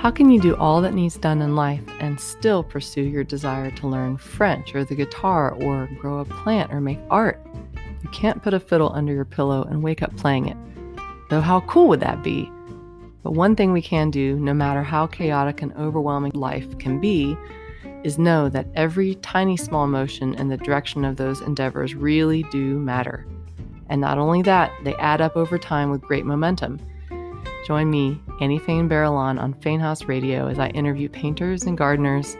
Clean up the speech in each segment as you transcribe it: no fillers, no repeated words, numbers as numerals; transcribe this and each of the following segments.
How can you do all that needs done in life and still pursue your desire to learn French or the guitar or grow a plant or make art? You can't put a fiddle under your pillow and wake up playing it. Though how cool would that be? But one thing we can do, no matter how chaotic and overwhelming life can be, is know that every tiny small motion in the direction of those endeavors really do matter. And not only that, they add up over time with great momentum. Join me, Annie Fain Barrelon, on Fain House Radio as I interview painters and gardeners,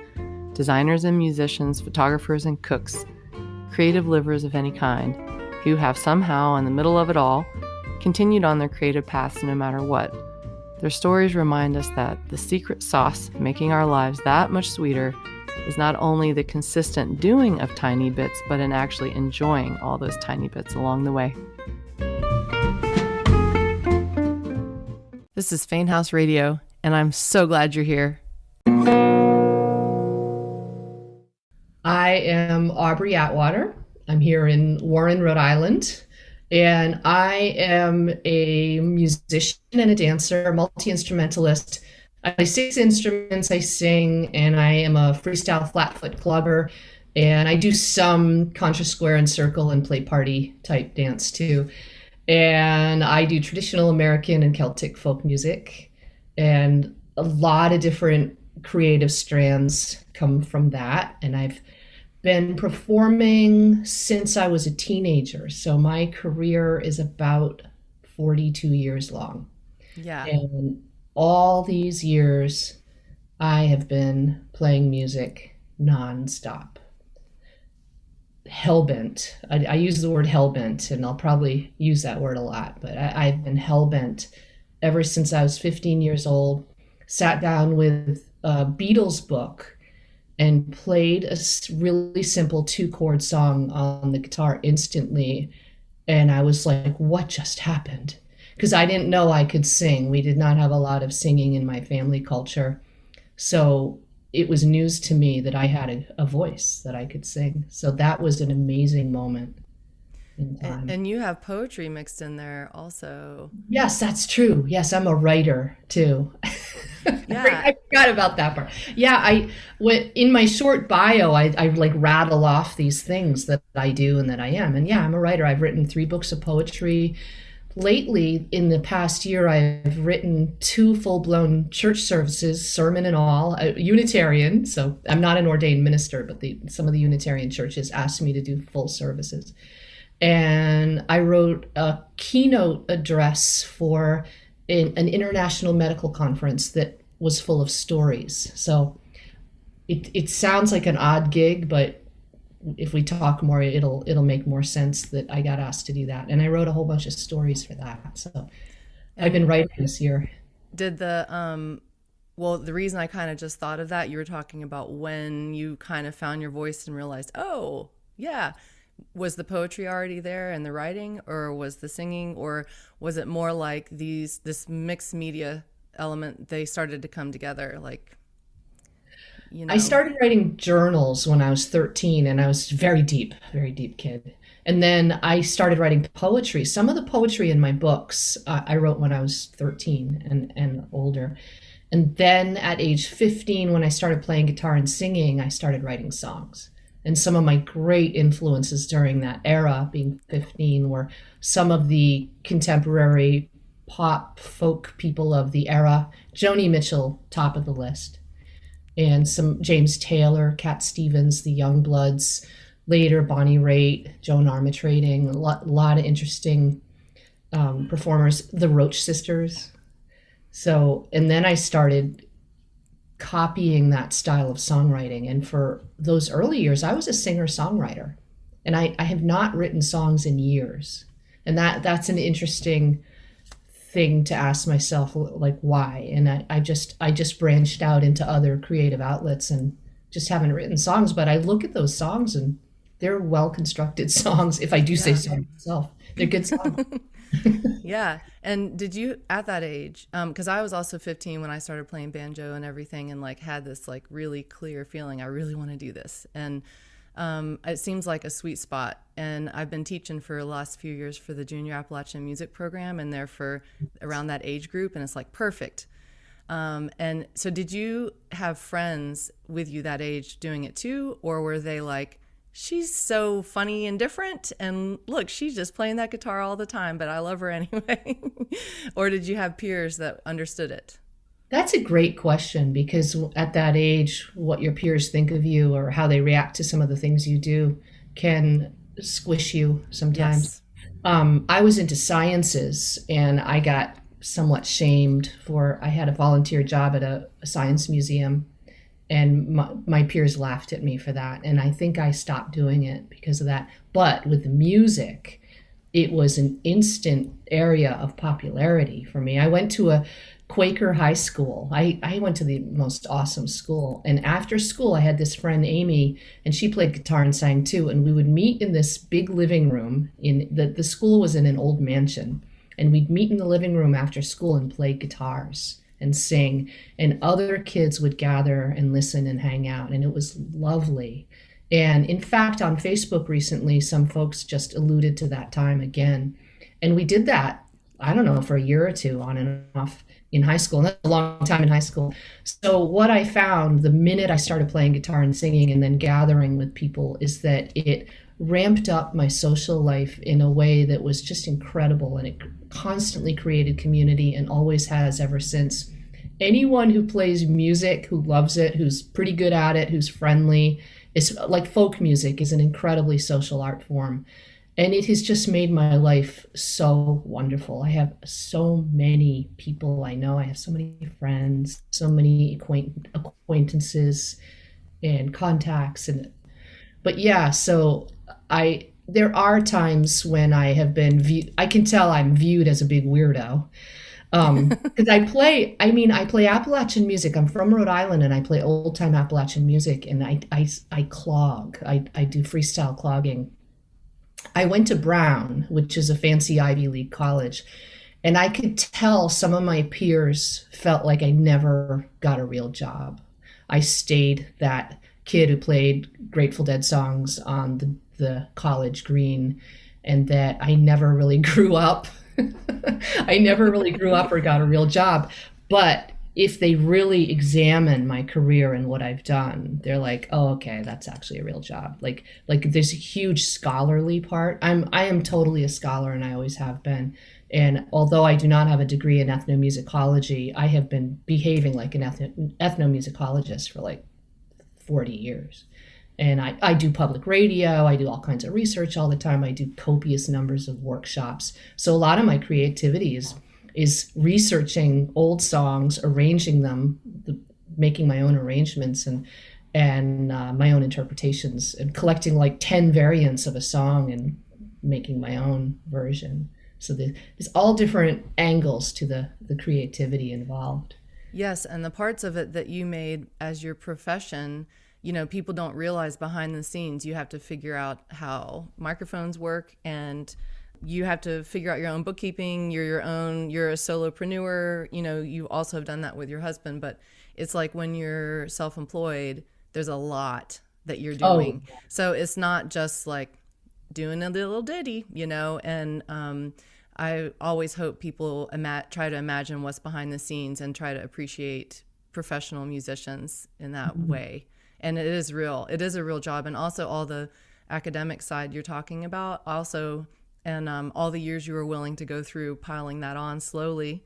designers and musicians, photographers and cooks, creative livers of any kind, who have somehow, in the middle of it all, continued on their creative paths no matter what. Their stories remind us that the secret sauce making our lives that much sweeter is not only the consistent doing of tiny bits, but in actually enjoying all those tiny bits along the way. This is Fain House Radio, and I'm so glad you're here. I am Aubrey Atwater. I'm here in Warren, Rhode Island, and I am a musician and a dancer, multi-instrumentalist. I play 6 instruments, I sing, and I am a freestyle flatfoot clubber, and I do some contra square and circle and play party type dance too. And I do traditional American and Celtic folk music, and a lot of different creative strands come from that. And I've been performing since I was a teenager. So my career is about 42 years long. Yeah. And all these years, I have been playing music nonstop. Hellbent. I use the word hellbent, and I'll probably use that word a lot, but I've been hellbent ever since I was 15 years old. Sat down with a Beatles book and played a really simple 2-chord song on the guitar instantly, and I was like, what just happened? Because I didn't know I could sing. We did not have a lot of singing in my family culture, so it was news to me that I had a voice, that I could sing. So that was an amazing moment in time. And you have poetry mixed in there also. Yes, that's true. Yes, I'm a writer too. Yeah. I forgot about that part. Yeah, in my short bio, I like rattle off these things that I do and that I am. And yeah, I'm a writer. I've written 3 books of poetry. Lately, in the past year, I've written 2 full-blown church services, sermon and all, Unitarian. So I'm not an ordained minister, but some of the Unitarian churches asked me to do full services. And I wrote a keynote address for an international medical conference that was full of stories. So it sounds like an odd gig, but if we talk more, it'll make more sense that I got asked to do that. And I wrote a whole bunch of stories for that. So I've been writing this year. Did the reason I kind of just thought of that, you were talking about when you kind of found your voice and realized, oh, yeah. Was the poetry already there and the writing, or was the singing, or was it more like this mixed media element, they started to come together, like, you know? I started writing journals when I was 13, and I was very deep kid. And then I started writing poetry. Some of the poetry in my books I wrote when I was 13 and older. And then at age 15, when I started playing guitar and singing, I started writing songs. And some of my great influences during that era, being 15, were some of the contemporary pop folk people of the era. Joni Mitchell, top of the list. And some James Taylor, Cat Stevens, the Youngbloods, later Bonnie Raitt, Joan Armatrading, a lot of interesting performers, the Roach Sisters. So, and then I started copying that style of songwriting. And for those early years, I was a singer-songwriter. And I have not written songs in years. And that's an interesting thing to ask myself, like, why? And I just branched out into other creative outlets and just haven't written songs. But I look at those songs and they're well-constructed songs, if I do say so myself. They're good songs. Yeah. And did you, at that age, because I was also 15 when I started playing banjo and everything, and like had this like really clear feeling, I really want to do this. And it seems like a sweet spot. And I've been teaching for the last few years for the Junior Appalachian Music Program, and they're for around that age group, and it's like perfect. And so did you have friends with you that age doing it too? Or were they like, she's so funny and different, and look, she's just playing that guitar all the time, but I love her anyway? Or did you have peers that understood it? That's a great question because at that age, what your peers think of you or how they react to some of the things you do can squish you sometimes. Yes. I was into sciences and I got somewhat shamed for, I had a volunteer job at a science museum and my peers laughed at me for that. And I think I stopped doing it because of that. But with the music, it was an instant area of popularity for me. I went to a Quaker high school. I went to the most awesome school. And after school, I had this friend, Amy, and she played guitar and sang too. And we would meet in this big living room. The school was in an old mansion. And we'd meet in the living room after school and play guitars and sing. And other kids would gather and listen and hang out. And it was lovely. And in fact, on Facebook recently, some folks just alluded to that time again. And we did that, I don't know, for a year or two on and off in high school. And that's a long time in high school. So what I found the minute I started playing guitar and singing and then gathering with people is that it ramped up my social life in a way that was just incredible. And it constantly created community and always has ever since. Anyone who plays music, who loves it, who's pretty good at it, who's friendly, it's like folk music is an incredibly social art form. And it has just made my life so wonderful. I have so many people I know. I have so many friends, so many acquaintances and contacts. But yeah, so there are times when I have been I can tell I'm viewed as a big weirdo. Because I play Appalachian music. I'm from Rhode Island and I play old time Appalachian music and I clog. I do freestyle clogging. I went to Brown, which is a fancy Ivy League college, and I could tell some of my peers felt like I never got a real job. I stayed that kid who played Grateful Dead songs on the college green, and that I never really grew up. I never really grew up or got a real job. But if they really examine my career and what I've done, they're like, "Oh, okay, that's actually a real job." Like there's a huge scholarly part. I am totally a scholar and I always have been. And although I do not have a degree in ethnomusicology, I have been behaving like an ethnomusicologist for like 40 years. And I do public radio, I do all kinds of research all the time, I do copious numbers of workshops. So a lot of my creativity is researching old songs, arranging them, making my own arrangements and my own interpretations, and collecting like 10 variants of a song and making my own version. So there's all different angles to the creativity involved. Yes, and the parts of it that you made as your profession, people don't realize behind the scenes you have to figure out how microphones work, and you have to figure out your own bookkeeping. You're a solopreneur. You also have done that with your husband, but it's like when you're self-employed, there's a lot that you're doing. Oh, So it's not just like doing a little ditty, and I always hope people try to imagine what's behind the scenes and try to appreciate professional musicians in that way. And it is real. It is a real job. And also all the academic side you're talking about also, and all the years you were willing to go through piling that on slowly,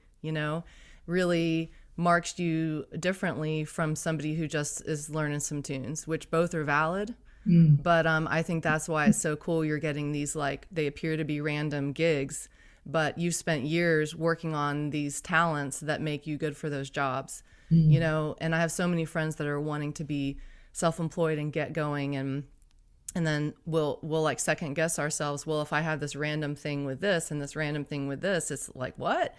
really marks you differently from somebody who just is learning some tunes, which both are valid. But I think that's why it's so cool you're getting these, like, they appear to be random gigs, but you've spent years working on these talents that make you good for those jobs, and I have so many friends that are wanting to be self-employed and get going, and then we'll like second guess ourselves. Well, if I have this random thing with this and this random thing with this, it's like, what?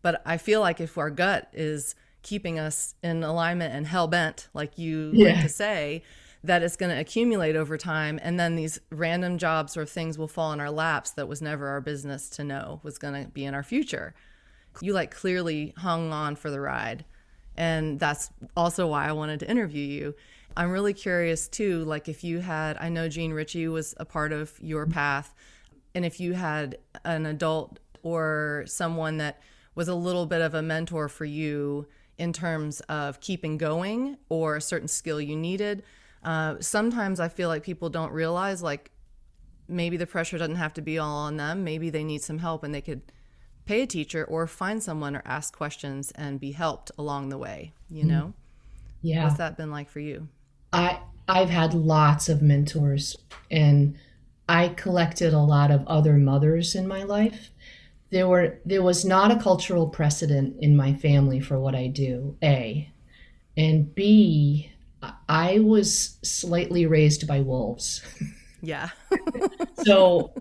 But I feel like if our gut is keeping us in alignment and hell bent, like you like to say, that it's going to accumulate over time, and then these random jobs or things will fall in our laps that was never our business to know was going to be in our future. You like clearly hung on for the ride, and that's also why I wanted to interview you. I'm really curious too, like if you had, I know Gene Ritchie was a part of your path, and if you had an adult or someone that was a little bit of a mentor for you in terms of keeping going or a certain skill you needed. Sometimes I feel like people don't realize, like, maybe the pressure doesn't have to be all on them. Maybe they need some help and they could pay a teacher or find someone or ask questions and be helped along the way, you know? What's Yeah. that been like for you? I've had lots of mentors, and I collected a lot of other mothers in my life. There was not a cultural precedent in my family for what I do, A. And B, I was slightly raised by wolves. Yeah. So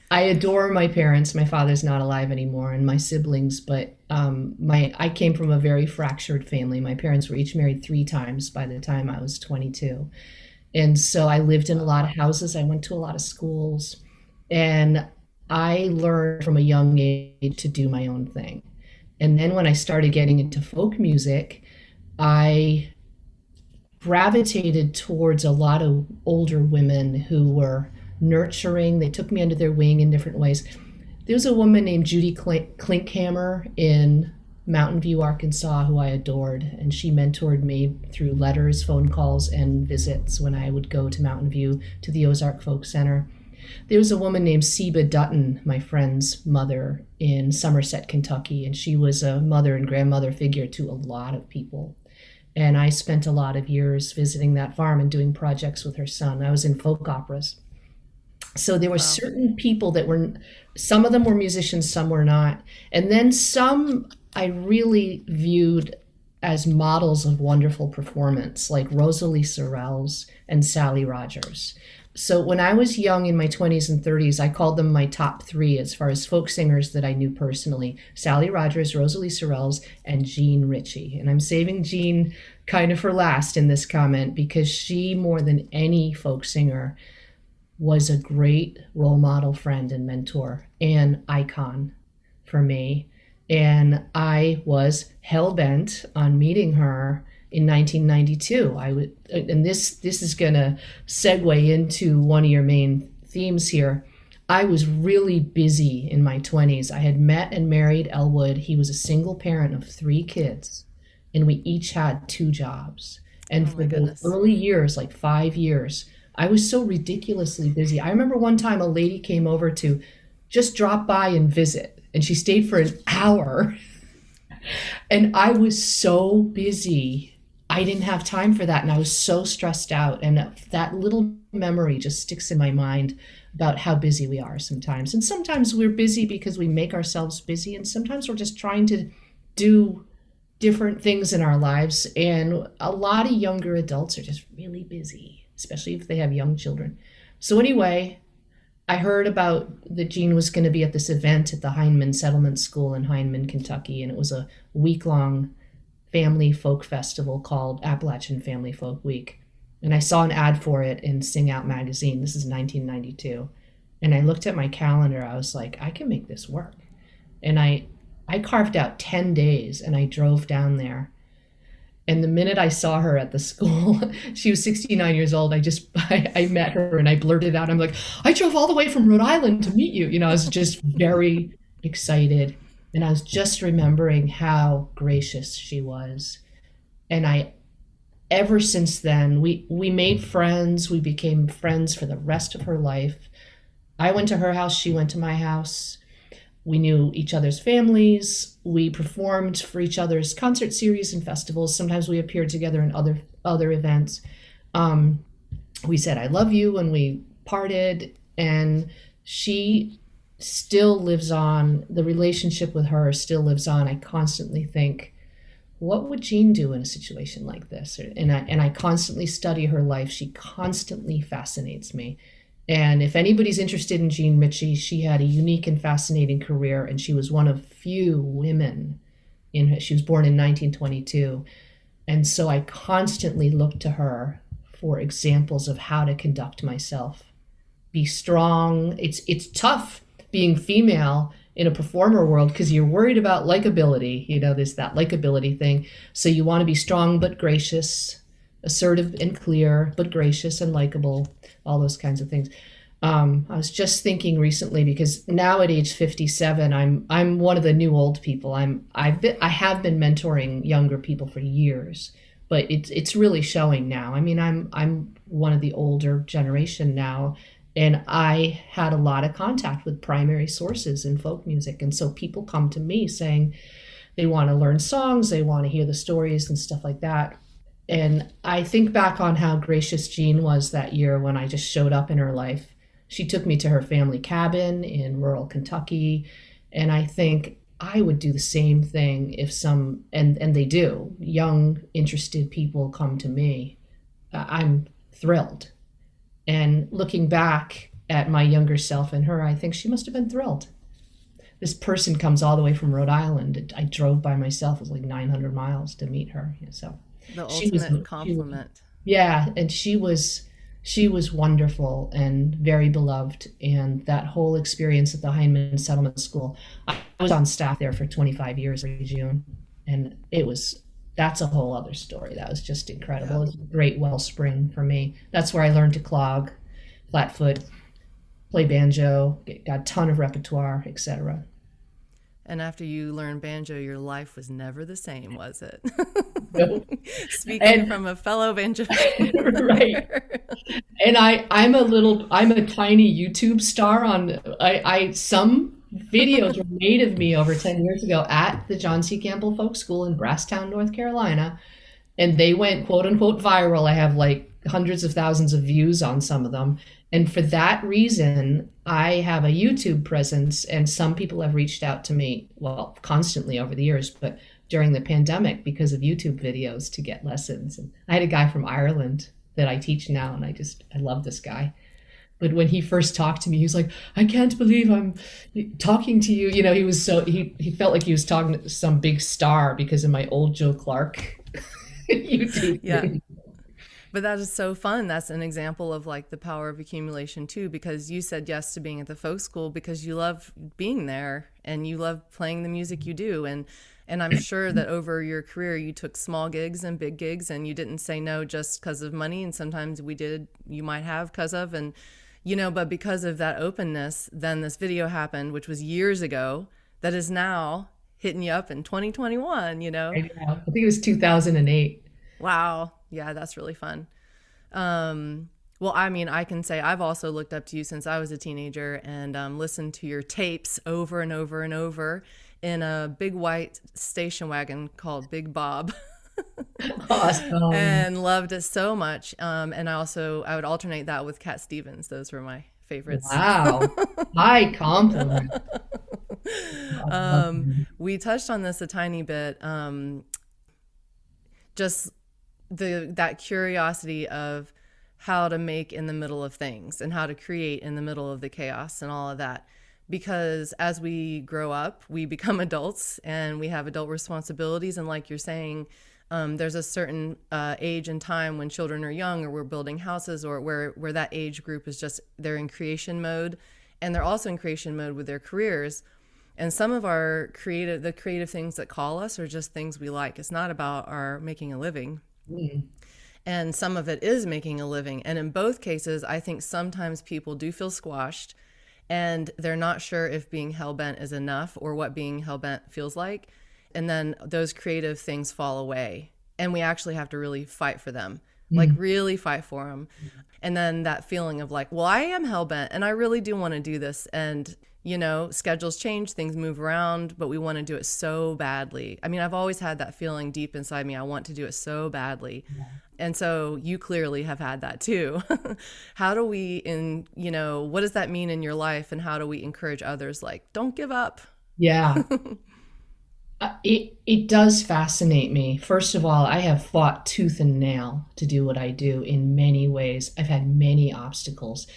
I adore my parents. My father's not alive anymore, and my siblings. But my I came from a very fractured family. My parents were each married 3 times by the time I was 22, and so I lived in a lot of houses. I went to a lot of schools, and I learned from a young age to do my own thing. And then when I started getting into folk music, I gravitated towards a lot of older women who were nurturing. They took me under their wing in different ways. There was a woman named Judy Klinkhammer in Mountain View, Arkansas, who I adored, and she mentored me through letters, phone calls, and visits when I would go to Mountain View to the Ozark Folk Center. There was a woman named Seba Dutton, my friend's mother, in Somerset, Kentucky, and she was a mother and grandmother figure to a lot of people. And I spent a lot of years visiting that farm and doing projects with her son. I was in folk operas. So there were Wow. certain people that were, some of them were musicians, some were not. And then some I really viewed as models of wonderful performance, like Rosalie Sorrells and Sally Rogers. So when I was young in my 20s and 30s, I called them my top 3 as far as folk singers that I knew personally: Sally Rogers, Rosalie Sorrells, and Jean Ritchie. And I'm saving Jean kind of for last in this comment because she, more than any folk singer, was a great role model, friend, and mentor and icon for me. And I was hell bent on meeting her in 1992. And this is going to segue into one of your main themes here. I was really busy in my 20s. I had met and married Elwood. He was a single parent of 3 kids, and we each had 2 jobs. And Oh for my those goodness. early years, like 5 years, I was so ridiculously busy. I remember one time a lady came over to just drop by and visit, and she stayed for an hour. And I was so busy. I didn't have time for that. And I was so stressed out. And that little memory just sticks in my mind about how busy we are sometimes. And sometimes we're busy because we make ourselves busy. And sometimes we're just trying to do different things in our lives. And a lot of younger adults are just really busy, especially if they have young children. So, anyway, I heard about that Jean was going to be at this event at the Heinemann Settlement School in Heinemann, Kentucky, and it was a week-long family folk festival called Appalachian Family Folk Week. And I saw an ad for it in Sing Out magazine. This is 1992. And I looked at my calendar. I was like, I can make this work. And I carved out 10 days and I drove down there. And the minute I saw her at the school, she was 69 years old. I met her and I blurted out, I'm like, I drove all the way from Rhode Island to meet you. You know, I was just very excited. And I was just remembering how gracious she was. And ever since then, we made friends. We became friends for the rest of her life. I went to her house. She went to my house. We knew each other's families. We performed for each other's concert series and festivals. Sometimes we appeared together in other events. Um, we said "I love you" when we parted, and she still lives on. The relationship with her still lives on. I constantly think, what would Jean do in a situation like this? And I constantly study her life. She constantly fascinates me. And if anybody's interested in Jean Ritchie, she had a unique and fascinating career, and she was one of few women in her. She was born in 1922. And so I constantly look to her for examples of how to conduct myself. Be strong. It's tough being female in a performer world because you're worried about likability. You know, there's that likability thing. So you want to be strong but gracious, assertive and clear, but gracious and likable, all those kinds of things. I was just thinking recently because now at age 57, I'm one of the new old people. I have been mentoring younger people for years, but it's really showing now. I mean, I'm one of the older generation now, and I had a lot of contact with primary sources in folk music, and so people come to me saying they want to learn songs, they want to hear the stories and stuff like that. And I think back on how gracious Jean was that year when I just showed up in her life. She took me to her family cabin in rural Kentucky. And I think I would do the same thing if and they do, young, interested people come to me. I'm thrilled. And looking back at my younger self and her, I think she must have been thrilled. This person comes all the way from Rhode Island. I drove by myself. It was like 900 miles to meet her. So The she was, ultimate she was compliment. yeah, and she was wonderful and very beloved. And that whole experience at the Heinemann Settlement School, I was on staff there for 25 years in June, and that's a whole other story. That was just incredible. Yeah. It was a great wellspring for me. That's where I learned to clog, flatfoot, play banjo, got a ton of repertoire, etc. And after you learned banjo, your life was never the same, was it? No. Speaking And from a fellow banjo right. player. And I'm a tiny YouTube star on some videos were made of me over 10 years ago at the John C. Campbell Folk School in Brasstown, North Carolina, and they went quote unquote viral. I have like hundreds of thousands of views on some of them. And for that reason, I have a YouTube presence, and some people have reached out to me, well, constantly over the years, but during the pandemic because of YouTube videos to get lessons. And I had a guy from Ireland that I teach now, and I love this guy. But when he first talked to me, he was like, I can't believe I'm talking to you. You know, he felt like he was talking to some big star because of my old Joe Clark YouTube Yeah. video. But that is so fun. That's an example of like the power of accumulation too, because you said yes to being at the folk school because you love being there and you love playing the music you do. And I'm sure that over your career you took small gigs and big gigs and you didn't say no just because of money. And sometimes you might have because of, and but because of that openness, then this video happened, which was years ago, that is now hitting you up in 2021. I think it was 2008. Wow. Yeah, that's really fun. Well, I mean, I can say I've also looked up to you since I was a teenager and listened to your tapes over and over and over in a big white station wagon called Big Bob. Awesome. And loved it so much. And I would alternate that with Cat Stevens. Those were my favorites. Wow. High compliment. We touched on this a tiny bit. Just that curiosity of how to make in the middle of things and how to create in the middle of the chaos and all of that. Because as we grow up, we become adults and we have adult responsibilities. And like you're saying, there's a certain age and time when children are young or we're building houses or where that age group is just, they're in creation mode. And they're also in creation mode with their careers. And some of the creative things that call us are just things we like. It's not about our making a living. Mm. And some of it is making a living. And in both cases, I think sometimes people do feel squashed and they're not sure if being hell-bent is enough or what being hell-bent feels like. And then those creative things fall away. And we actually have to really fight for them, like really fight for them. And then that feeling of like, well, I am hell-bent and I really do want to do this. And schedules change, things move around, but we want to do it so badly. I mean, I've always had that feeling deep inside me. I want to do it so badly. Yeah. And so you clearly have had that too. How do we, what does that mean in your life? And how do we encourage others? Like, don't give up. Yeah. It does fascinate me. First of all, I have fought tooth and nail to do what I do in many ways. I've had many obstacles.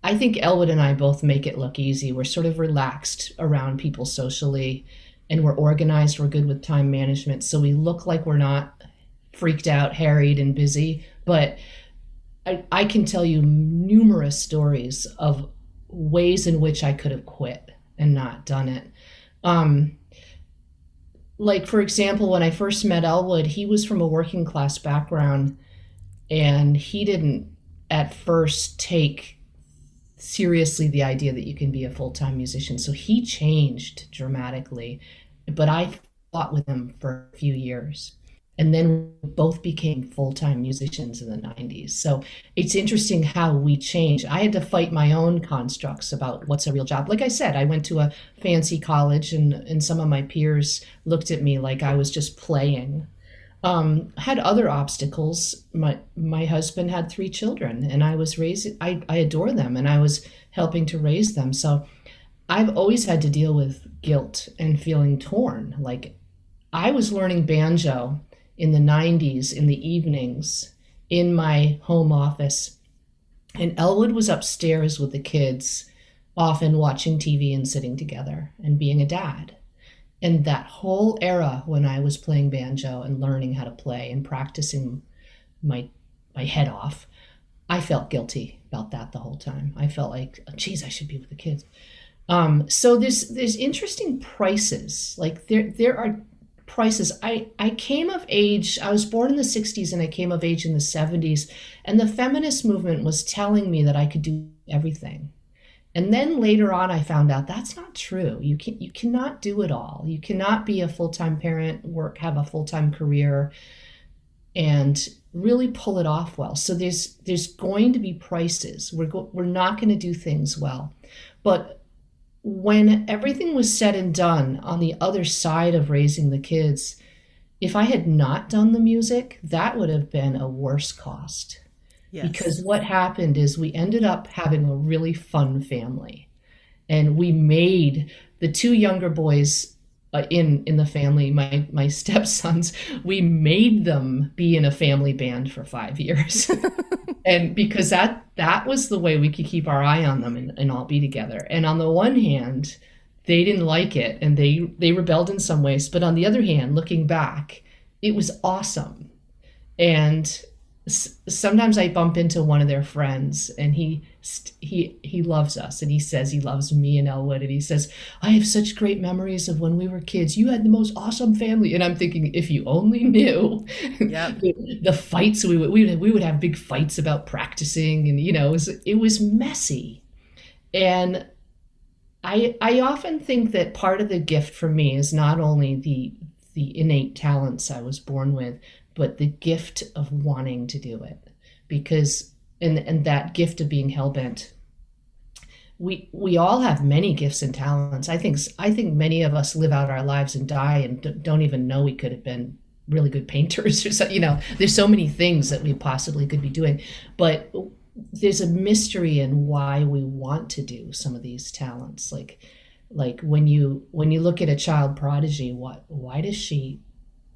I think Elwood and I both make it look easy. We're sort of relaxed around people socially, and we're organized. We're good with time management. So we look like we're not freaked out, harried, and busy. But I can tell you numerous stories of ways in which I could have quit and not done it. Like, for example, when I first met Elwood, he was from a working class background, and he didn't at first take seriously the idea that you can be a full-time musician. So he changed dramatically, but I fought with him for a few years. And then we both became full-time musicians in the 90s. So it's interesting how we change. I had to fight my own constructs about what's a real job. Like I said, I went to a fancy college, and some of my peers looked at me like I was just playing. Had other obstacles. My husband had 3 children, and I was raising. I adore them, and I was helping to raise them. So I've always had to deal with guilt and feeling torn. Like I was learning banjo in the 90s in the evenings in my home office, and Elwood was upstairs with the kids, often watching TV and sitting together and being a dad. And that whole era when I was playing banjo and learning how to play and practicing my my head off, I felt guilty about that the whole time. I felt like, oh, geez, I should be with the kids. So there's interesting prices. Like there are prices. I came of age. I was born in the 60s, and I came of age in the 70s. And the feminist movement was telling me that I could do everything. And then later on, I found out that's not true. You cannot do it all. You cannot be a full-time parent, have a full-time career, and really pull it off well. So there's going to be prices. We're not going to do things well. But when everything was said and done on the other side of raising the kids, if I had not done the music, that would have been a worse cost. Because Yes. what happened is we ended up having a really fun family. And we made the 2 younger boys in the family, my stepsons, we made them be in a family band for 5 years. And because that was the way we could keep our eye on them and all be together. And on the one hand, they didn't like it, and they rebelled in some ways. But on the other hand, looking back, it was awesome. And sometimes I bump into one of their friends, and he loves us, and he says he loves me and Elwood, and he says, I have such great memories of when we were kids. You had the most awesome family. And I'm thinking, if you only knew Yep. the fights we would have big fights about practicing, and it was messy. And I often think that part of the gift for me is not only the innate talents I was born with, but the gift of wanting to do it. Because and that gift of being hell-bent. We all have many gifts and talents. I think many of us live out our lives and die and don't even know we could have been really good painters or so. There's so many things that we possibly could be doing, but there's a mystery in why we want to do some of these talents. Like when you look at a child prodigy, why does she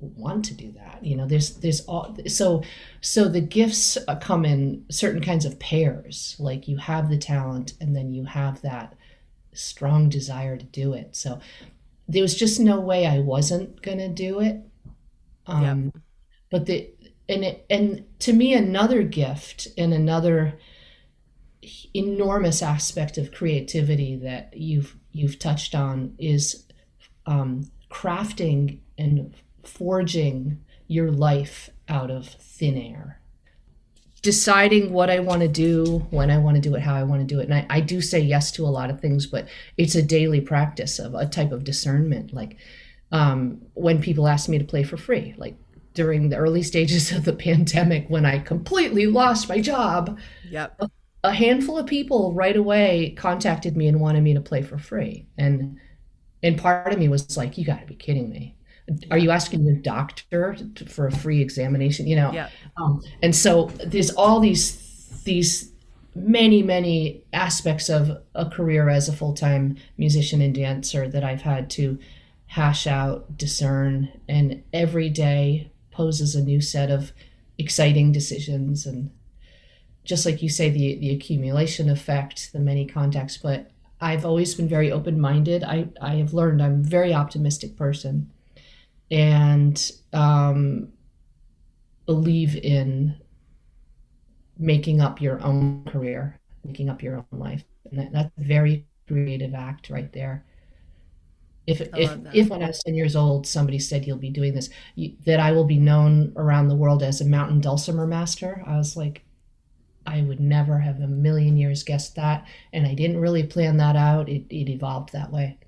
want to do that? There's all so the gifts come in certain kinds of pairs. Like you have the talent, and then you have that strong desire to do it. So there was just no way I wasn't gonna do it. Yep. But and to me, another gift and another enormous aspect of creativity that you've touched on is crafting and forging your life out of thin air. Deciding what I want to do, when I want to do it, how I want to do it. And I do say yes to a lot of things, but it's a daily practice of a type of discernment. Like when people ask me to play for free, like during the early stages of the pandemic, when I completely lost my job, Yep. a handful of people right away contacted me and wanted me to play for free. And part of me was like, you got to be kidding me. Are Yep. you asking the doctor for a free examination? Yep. And so there's all these many aspects of a career as a full-time musician and dancer that I've had to hash out, discern, and every day poses a new set of exciting decisions. And just like you say, the accumulation effect, the many contacts. But I've always been very open-minded. I have learned I'm a very optimistic person, and believe in making up your own career, making up your own life. And that's a very creative act right there. If I if love that. if when I was 10 years old, somebody said you'll be doing this, that I will be known around the world as a mountain dulcimer master, I was like, I would never have a million years guessed that. And I didn't really plan that out. It evolved that way.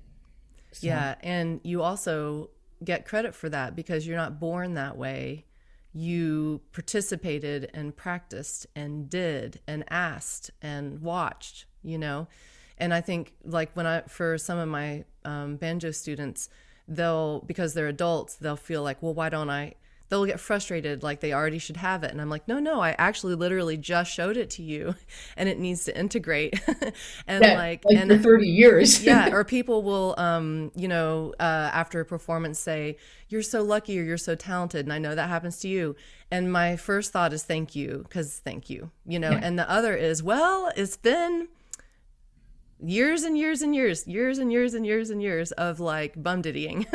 So, Yeah, and you also get credit for that because you're not born that way. You participated and practiced and did and asked and watched, you know? And I think, like, for some of my banjo students, because they're adults, they'll feel like, well, why don't I? They'll get frustrated, like they already should have it. And I'm like, no, no, I actually literally just showed it to you and it needs to integrate. And yeah, like, like for and 30 years. yeah, or people will, after a performance say, "You're so lucky" or "You're so talented," and I know that happens to you. And my first thought is "Thank you," because thank you, you know. Yeah. And the other is, well, it's been years and years and years, years and years and years and years of like bum diddying,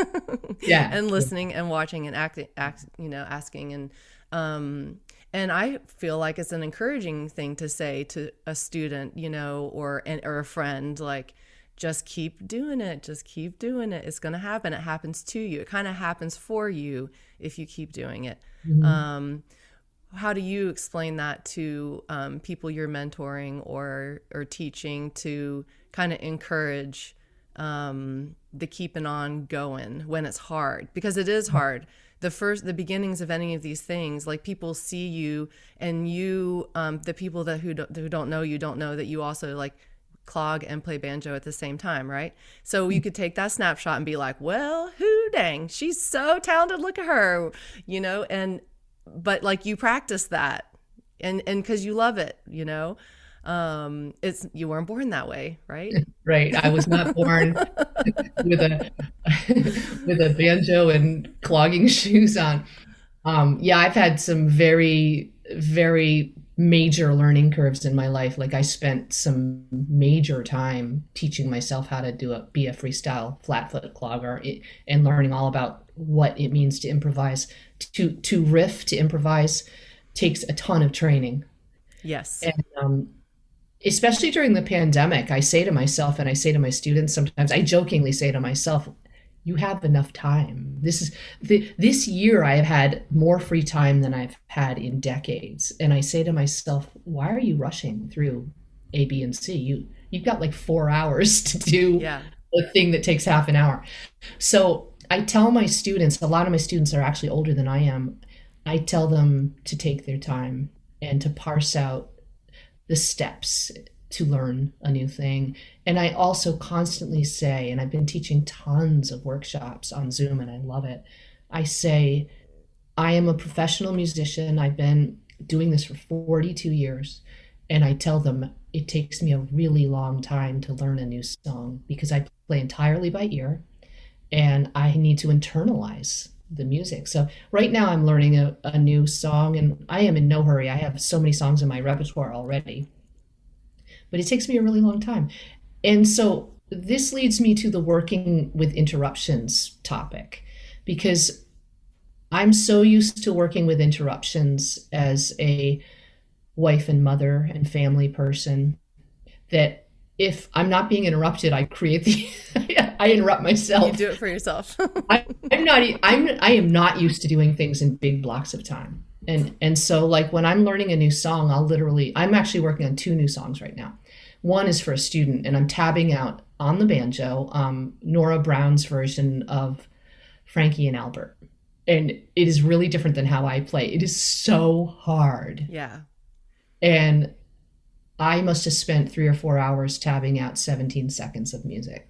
Yeah. and listening and watching and asking and I feel like it's an encouraging thing to say to a student, you know, or a friend, like, just keep doing it. Just keep doing it. It's going to happen. It happens to you. It kind of happens for you if you keep doing it. Mhm. How do you explain that to people you're mentoring or teaching to kind of encourage the keeping on going when it's hard? Because it is hard. The beginnings of any of these things, like, people see you, and you, the people who don't know you don't know that you also like clog and play banjo at the same time, right? So you could take that snapshot and be like, well, who dang, she's so talented, look at her, you know. But like, you practice that, and because you love it, you know. It's You weren't born that way, right? Right. I was not born with a with a banjo and clogging shoes on. Yeah, I've had some very, very major learning curves in my life. Like, I spent some major time teaching myself how to be a freestyle flat foot clogger, and learning all about what it means to improvise. To riff, to improvise takes a ton of training. Yes. And especially during the pandemic, I say to myself, and I say to my students sometimes, I jokingly say to myself, you have enough time. This year I have had more free time than I've had in decades. And I say to myself, why are you rushing through A, B, and C? You've got like 4 hours to do Yeah. a thing that takes half an hour. So I tell my students, a lot of my students are actually older than I am. I tell them to take their time and to parse out the steps to learn a new thing. And I also constantly say, and I've been teaching tons of workshops on Zoom and I love it. I say, I am a professional musician. I've been doing this for 42 years. And I tell them it takes me a really long time to learn a new song because I play entirely by ear and I need to internalize the music. So right now I'm learning a new song, and I am in no hurry. I have so many songs in my repertoire already, but it takes me a really long time. And so this leads me to the working with interruptions topic, because I'm so used to working with interruptions as a wife and mother and family person that if I'm not being interrupted, I create the I interrupt myself. You do it for yourself. I am not used to doing things in big blocks of time. And so, like, when I'm learning a new song, I'm actually working on two new songs right now. One is for a student, and I'm tabbing out on the banjo Nora Brown's version of Frankie and Albert. And it is really different than how I play. It is so hard. Yeah. And I must have spent 3 or 4 hours tabbing out 17 seconds of music.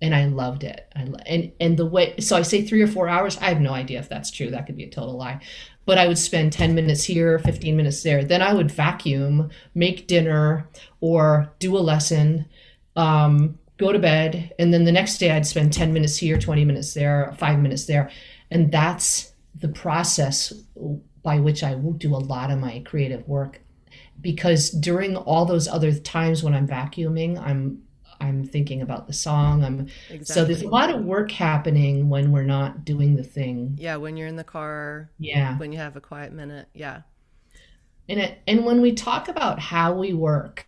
And I loved it. And the way, so I say 3 or 4 hours. I have no idea if that's true. That could be a total lie. But I would spend 10 minutes here, 15 minutes there. Then I would vacuum, make dinner, or do a lesson, go to bed. And then the next day I'd spend 10 minutes here, 20 minutes there, 5 minutes there. And that's the process by which I will do a lot of my creative work. Because during all those other times when I'm vacuuming, I'm thinking about the song. Exactly. So there's a lot of work happening when we're not doing the thing. Yeah, when you're in the car. Yeah. When you have a quiet minute. Yeah. And when we talk about how we work,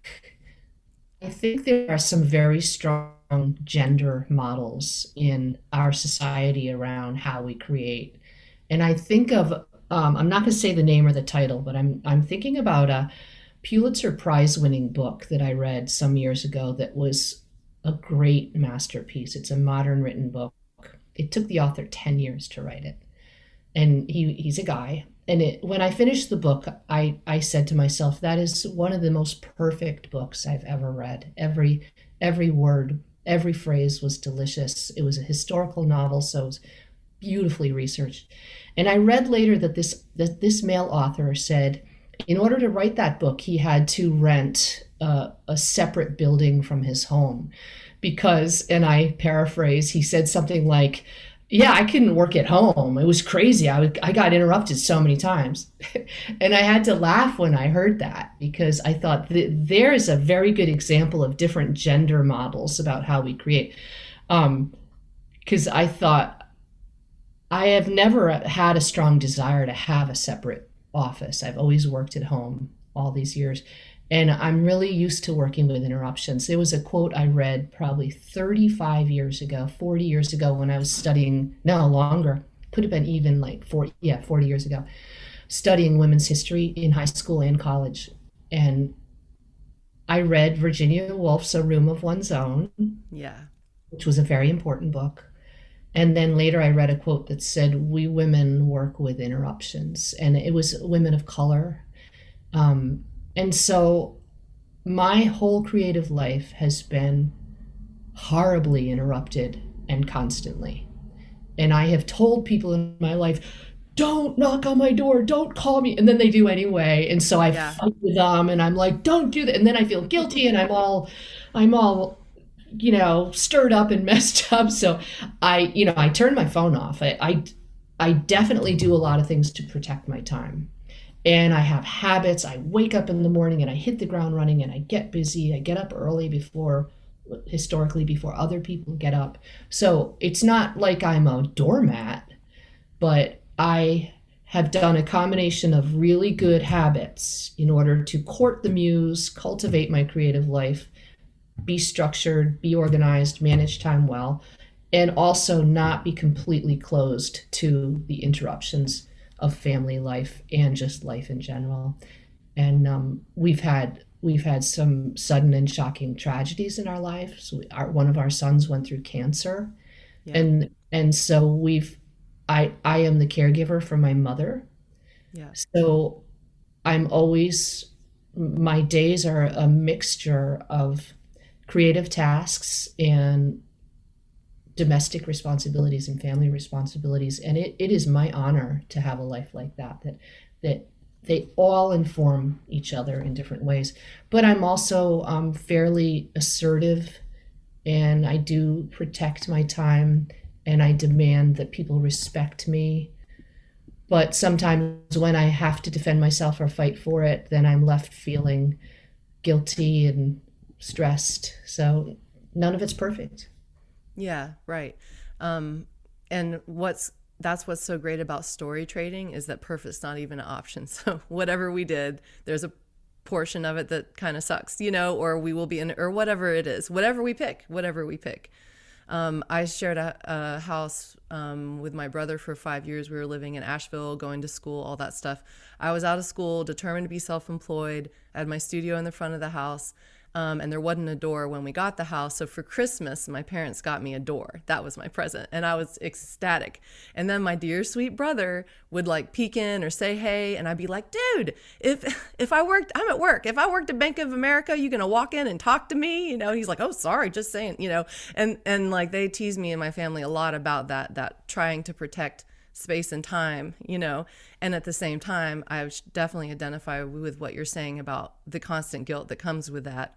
I think there are some very strong gender models in our society around how we create. And I think of I'm not going to say the name or the title, but I'm thinking about Pulitzer Prize winning book that I read some years ago that was a great masterpiece. It's a modern written book. It took the author 10 years to write it. And he's a guy. And when I finished the book, I said to myself, that is one of the most perfect books I've ever read. Every word, every phrase was delicious. It was a historical novel, so it was beautifully researched. And I read later that this male author said in order to write that book, he had to rent a separate building from his home because, and I paraphrase, he said something like, yeah, I couldn't work at home. It was crazy. I got interrupted so many times. And I had to laugh when I heard that because I thought there is a very good example of different gender models about how we create. Because I thought I have never had a strong desire to have a separate office. I've always worked at home all these years. And I'm really used to working with interruptions. There was a quote I read probably 35 years ago, 40 years ago when I was studying, no, longer, could have been even like 40 years ago, studying women's history in high school and college. And I read Virginia Woolf's A Room of One's Own, Yeah. which was a very important book. And then later I read a quote that said, we women work with interruptions. And it was women of color. And so my whole creative life has been horribly interrupted and constantly. And I have told people in my life, don't knock on my door, don't call me. And then they do anyway. And so I fight with them and I'm like, don't do that. And then I feel guilty and I'm all, stirred up and messed up. So I turn my phone off. I definitely do a lot of things to protect my time. And I have habits. I wake up in the morning and I hit the ground running and I get busy. I get up early historically before other people get up. So it's not like I'm a doormat, but I have done a combination of really good habits in order to court the muse, cultivate my creative life, be structured, be organized, manage time well, and also not be completely closed to the interruptions of family life and just life in general. And we've had some sudden and shocking tragedies in our lives. One of our sons went through cancer, yeah. and so I am the caregiver for my mother. Yeah. So my days are a mixture of creative tasks and domestic responsibilities and family responsibilities. And it is my honor to have a life like that they all inform each other in different ways. But I'm also fairly assertive, and I do protect my time, and I demand that people respect me. But sometimes when I have to defend myself or fight for it, then I'm left feeling guilty and stressed. So none of it's perfect. Yeah, right. And that's what's so great about story trading is that perfect's not even an option. So whatever we did, there's a portion of it that kind of sucks, or we will be in, or whatever it is, whatever we pick. I shared a house with my brother for 5 years. We were living in Asheville, going to school, all that stuff. I was out of school, determined to be self-employed. I had my studio in the front of the house. And there wasn't a door when we got the house. So for Christmas, my parents got me a door. That was my present. And I was ecstatic. And then my dear sweet brother would like peek in or say, hey, and I'd be like, dude, if I'm at work. If I worked at Bank of America, you gonna walk in and talk to me? He's like, oh, sorry, just saying, and like they tease me and my family a lot about that trying to protect space and time, and at the same time, I definitely identify with what you're saying about the constant guilt that comes with that.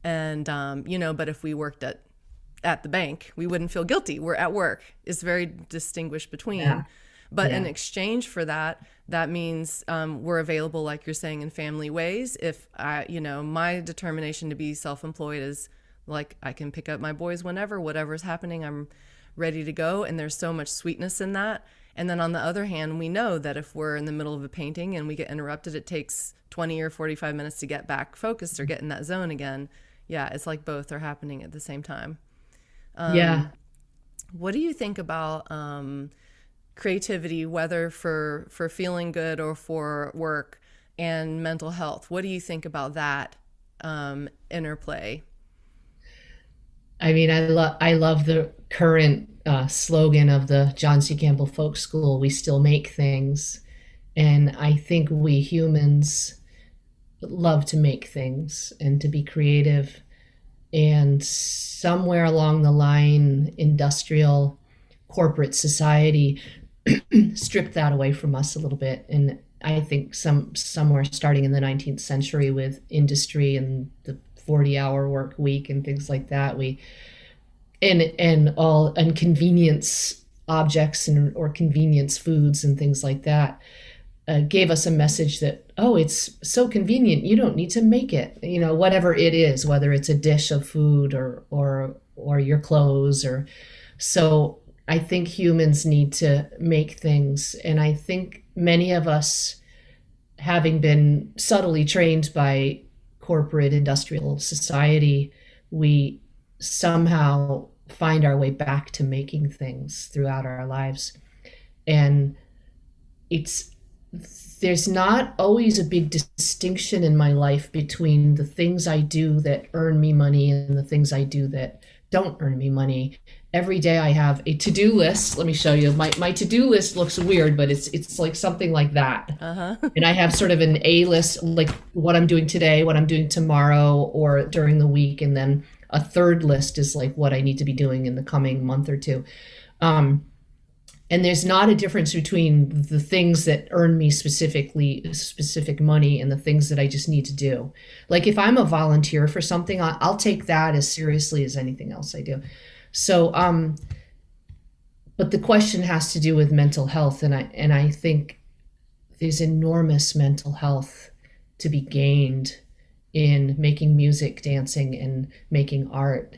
And, but if we worked at the bank, we wouldn't feel guilty. We're at work. It's very distinguished between. Yeah. But in exchange for that means we're available, like you're saying, in family ways. If my determination to be self-employed is like I can pick up my boys whenever, whatever's happening, I'm ready to go. And there's so much sweetness in that. And then on the other hand, we know that if we're in the middle of a painting and we get interrupted, it takes 20 or 45 minutes to get back focused or get in that zone again. Yeah, it's like both are happening at the same time. Yeah. What do you think about creativity, whether for feeling good or for work, and mental health. What do you think about that interplay? I mean, I love the current slogan of the John C. Campbell Folk School, "We still make things." And I think we humans love to make things and to be creative. And somewhere along the line, industrial corporate society stripped that away from us a little bit. And I think somewhere starting in the 19th century with industry and the 40-hour work week and things like that, we and convenience objects or convenience foods and things like that gave us a message that, oh, it's so convenient, you don't need to make it, whatever it is, whether it's a dish of food or your clothes. Or so I think humans need to make things. And I think many of us, having been subtly trained by corporate industrial society, we somehow find our way back to making things throughout our lives. And there's not always a big distinction in my life between the things I do that earn me money and the things I do that don't earn me money. Every day I have a to-do list. Let me show you. My to-do list looks weird, but it's like something like that. And I have sort of an A list, like what I'm doing today, what I'm doing tomorrow, or during the week. And then a third list is like what I need to be doing in the coming month or two. And there's not a difference between the things that earn me specific money and the things that I just need to do. Like if I'm a volunteer for something, I'll take that as seriously as anything else I do. So, but the question has to do with mental health. And I think there's enormous mental health to be gained in making music, dancing, and making art.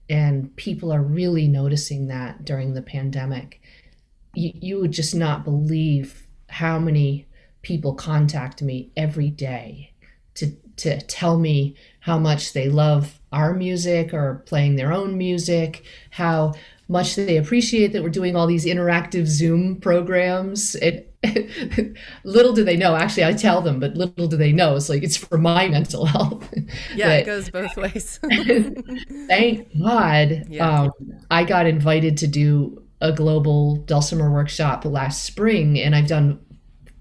And people are really noticing that during the pandemic. You would just not believe how many people contact me every day to tell me how much they love our music or playing their own music, how much they appreciate that we're doing all these interactive Zoom programs. Little do they know, actually I tell them, but little do they know, it's for my mental health. Yeah, it goes both ways. Thank God. Yeah. I got invited to do a global dulcimer workshop last spring, and I've done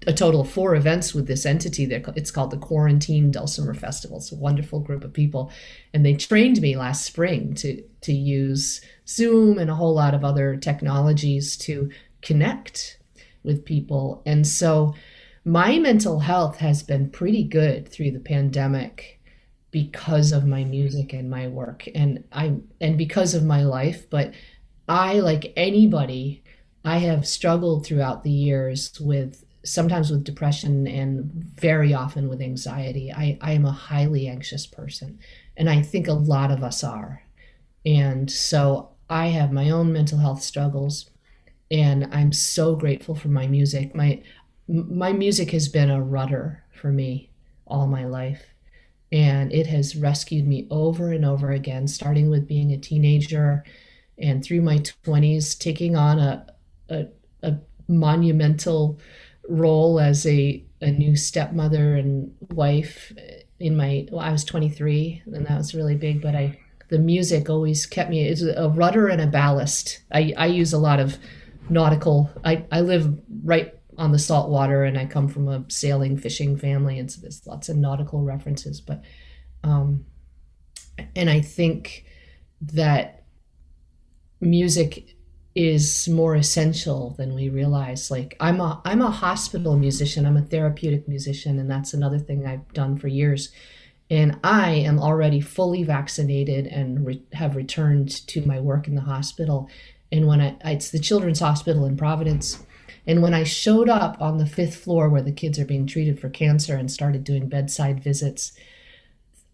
a total of 4 events with this entity. It's called the Quarantine Dulcimer Festival. It's a wonderful group of people, and they trained me last spring to use Zoom and a whole lot of other technologies to connect with people. And so my mental health has been pretty good through the pandemic because of my music and my work, and because of my life. But I, like anybody, I have struggled throughout the years sometimes with depression and very often with anxiety. I am a highly anxious person, and I think a lot of us are. And so I have my own mental health struggles, and I'm so grateful for my music. My music has been a rudder for me all my life, and it has rescued me over and over again, starting with being a teenager and through my 20s, taking on a monumental role as a new stepmother and wife. I was 23, and that was really big. But the music always kept me. It's a rudder and a ballast. I use a lot of nautical. I live right on the salt water, and I come from a sailing, fishing family, and so there's lots of nautical references. But and I think that music is more essential than we realize. Like I'm a hospital musician, I'm a therapeutic musician, and that's another thing I've done for years. And I am already fully vaccinated and have returned to my work in the hospital. And when it's the Children's Hospital in Providence. And when I showed up on the 5th floor where the kids are being treated for cancer and started doing bedside visits,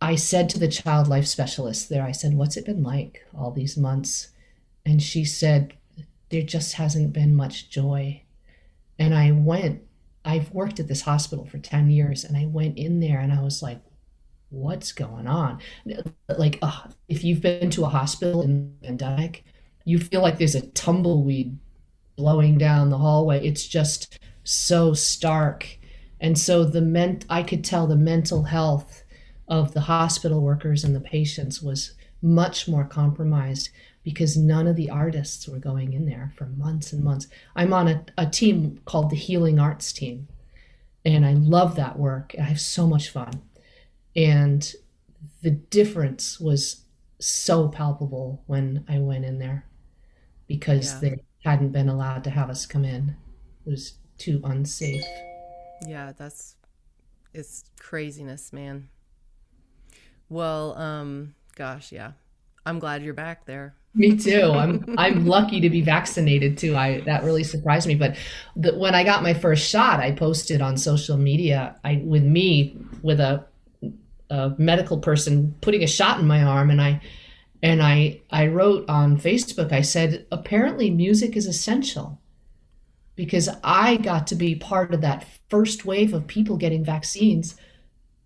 I said to the child life specialist there, I said, "What's it been like all these months?" And she said, "There just hasn't been much joy." And I've worked at this hospital for 10 years, and I went in there and I was like, what's going on? Like, if you've been to a hospital in the pandemic, you feel like there's a tumbleweed blowing down the hallway. It's just so stark. And so I could tell the mental health of the hospital workers and the patients was much more compromised because none of the artists were going in there for months and months. I'm on a team called the Healing Arts Team, and I love that work. I have so much fun. And the difference was so palpable when I went in there because they hadn't been allowed to have us come in. It was too unsafe. Yeah, it's craziness, man. Well, gosh, yeah. I'm glad you're back there. Me too. I'm lucky to be vaccinated too. That really surprised me. But when I got my first shot, I posted on social media with a medical person putting a shot in my arm, and I wrote on Facebook. I said, apparently music is essential, because I got to be part of that first wave of people getting vaccines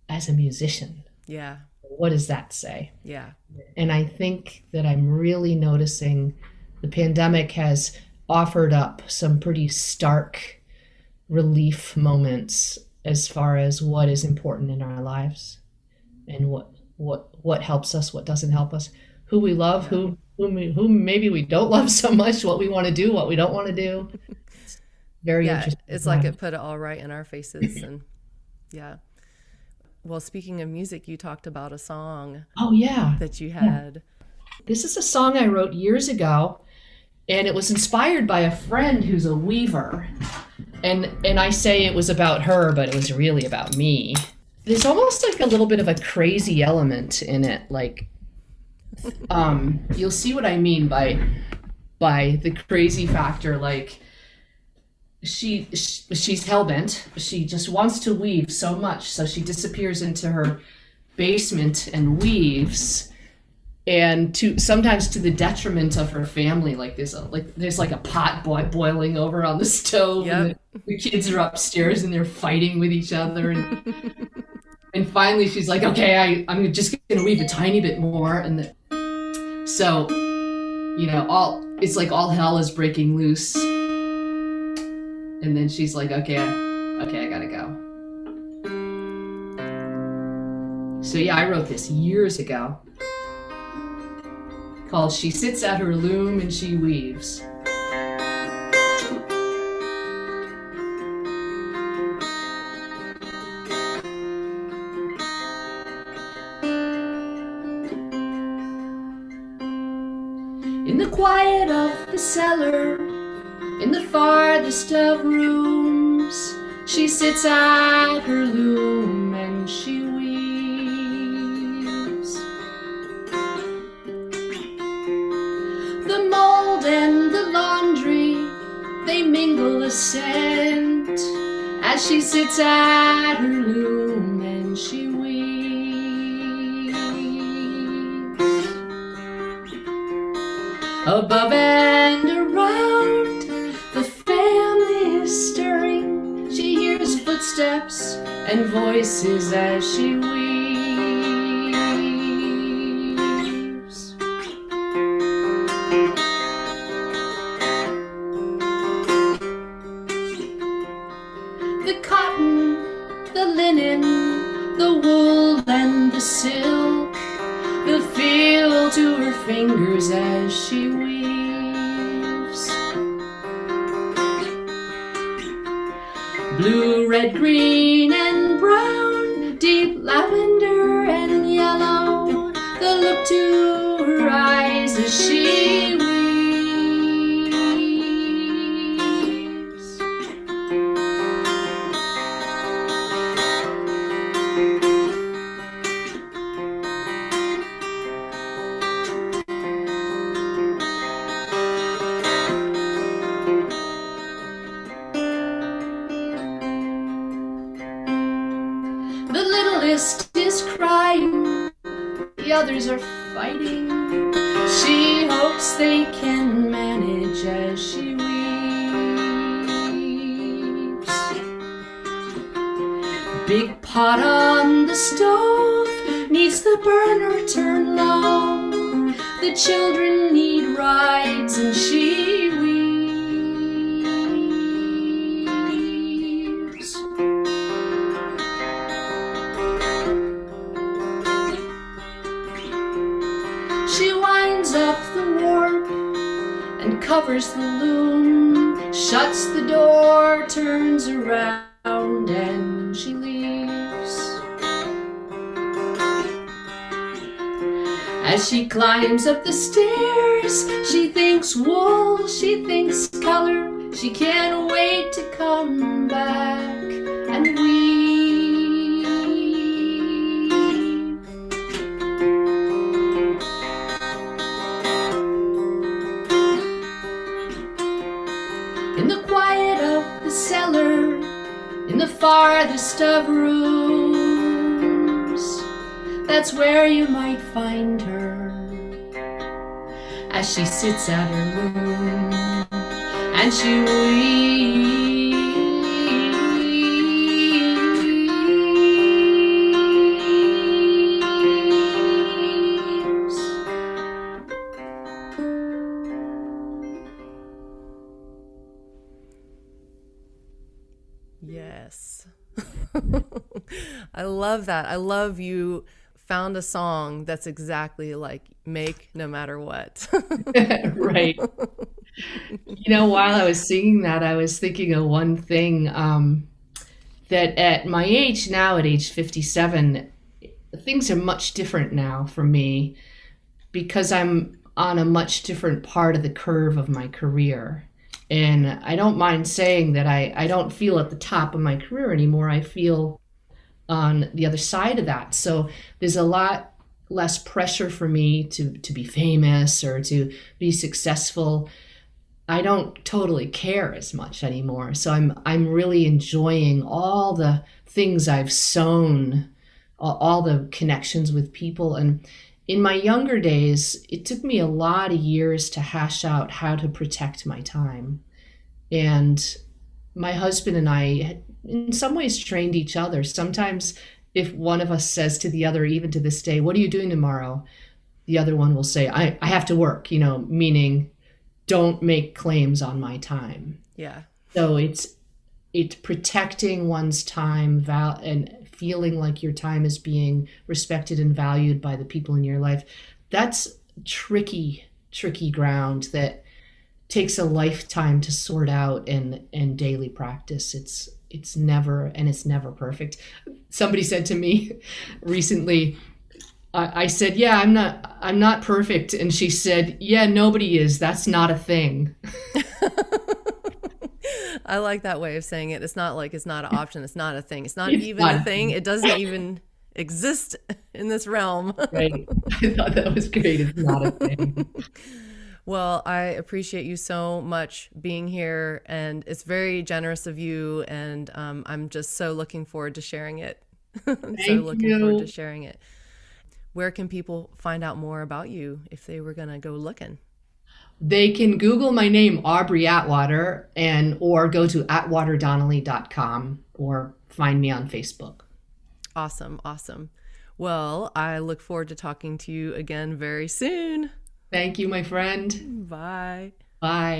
as a musician. Yeah. What does that say? Yeah. And I think that I'm really noticing the pandemic has offered up some pretty stark relief moments as far as what is important in our lives and what helps us, what doesn't help us, who we love, who maybe we don't love so much, what we want to do, what we don't want to do. It's very interesting. It's like it put it all right in our faces. And yeah. Well, speaking of music, you talked about a song that you had. This is a song I wrote years ago, and it was inspired by a friend who's a weaver. And I say it was about her, but it was really about me. There's almost like a little bit of a crazy element in it. Like, you'll see what I mean by the crazy factor. Like, she's hell-bent. She just wants to weave so much, so she disappears into her basement and weaves, and sometimes to the detriment of her family. Like there's a pot boiling over on the stove. Yep. And the kids are upstairs and they're fighting with each other, and finally she's like, okay, I'm just gonna weave a tiny bit more, and so it's like all hell is breaking loose. And then she's like, okay, I gotta go. So yeah, I wrote this years ago, called She Sits at Her Loom and She Weaves. In the quiet of the cellar, in the farthest of rooms, she sits at her loom and she weaves. The mold and the laundry, they mingle a scent as she sits at her loom and she weaves. Above and around, the family is stirring. She hears footsteps and voices as she weaves. The cotton, the linen, the wool and the silk, the feel to her fingers as she weaves. Blue, red, green, and brown, deep lavender and yellow, the look to her eyes as she weaves. The littlest is crying, the others are fighting. She hopes they can manage as she weaves. Big pot on the stove needs the burner turned low. The children need rides and she weaves. uncovers the loom, shuts the door, turns around, and she leaves. As she climbs up the stairs, she thinks wool, she thinks color. She can't wait to come back and weave. In the quiet of the cellar, in the farthest of rooms, that's where you might find her as she sits at her loom and she weeps. Yes. I love that. I love you found a song that's exactly like Make No Matter What. Right. While I was singing that, I was thinking of one thing, that at my age now, at age 57, things are much different now for me because I'm on a much different part of the curve of my career. And I don't mind saying that I don't feel at the top of my career anymore. I feel on the other side of that. So there's a lot less pressure for me to be famous or to be successful. I don't totally care as much anymore. So I'm really enjoying all the things I've sown, all the connections with people. And in my younger days, it took me a lot of years to hash out how to protect my time. And my husband and I, in some ways, trained each other. Sometimes if one of us says to the other, even to this day, "What are you doing tomorrow?" the other one will say, I have to work, meaning don't make claims on my time. Yeah. So it's protecting one's time and feeling like your time is being respected and valued by the people in your life. That's tricky ground that takes a lifetime to sort out and daily practice. It's never perfect. Somebody said to me recently, I said, "Yeah, I'm not perfect." And she said, "Yeah, nobody is. That's not a thing." I like that way of saying it. It's not like it's not an option. It's not a thing. It's not even a thing. It doesn't even exist in this realm. Right. I thought that was great. It's not a thing. Well, I appreciate you so much being here, and it's very generous of you, and I'm just so looking forward to sharing it. Forward to sharing it. Where can people find out more about you if they were going to go looking? They can Google my name, Aubrey Atwater, or go to atwaterdonnelly.com or find me on Facebook. Awesome. Well, I look forward to talking to you again very soon. Thank you, my friend. Bye. Bye.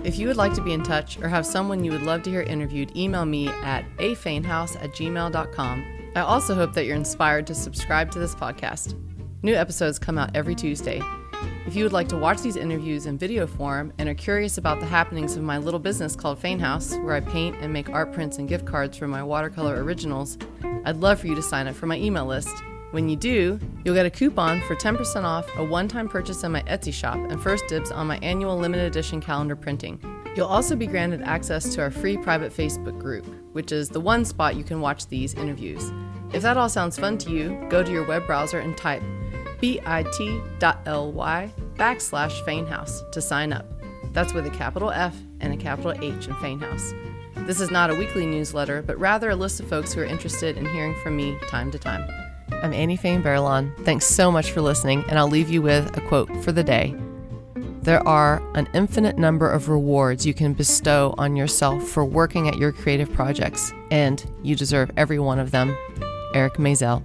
If you would like to be in touch or have someone you would love to hear interviewed, email me at afainhouse@gmail.com. I also hope that you're inspired to subscribe to this podcast. New episodes come out every Tuesday. If you would like to watch these interviews in video form and are curious about the happenings of my little business called Fain House, where I paint and make art prints and gift cards for my watercolor originals, I'd love for you to sign up for my email list. When you do, you'll get a coupon for 10% off a one-time purchase in my Etsy shop and first dibs on my annual limited edition calendar printing. You'll also be granted access to our free private Facebook group, which is the one spot you can watch these interviews. If that all sounds fun to you, go to your web browser and type bit.ly/FainHouse to sign up. That's with a capital F and a capital H in Fain House. This is not a weekly newsletter, but rather a list of folks who are interested in hearing from me time to time. I'm Annie Fain Barrelon. Thanks so much for listening, and I'll leave you with a quote for the day. There are an infinite number of rewards you can bestow on yourself for working at your creative projects, and you deserve every one of them. Eric Maisel.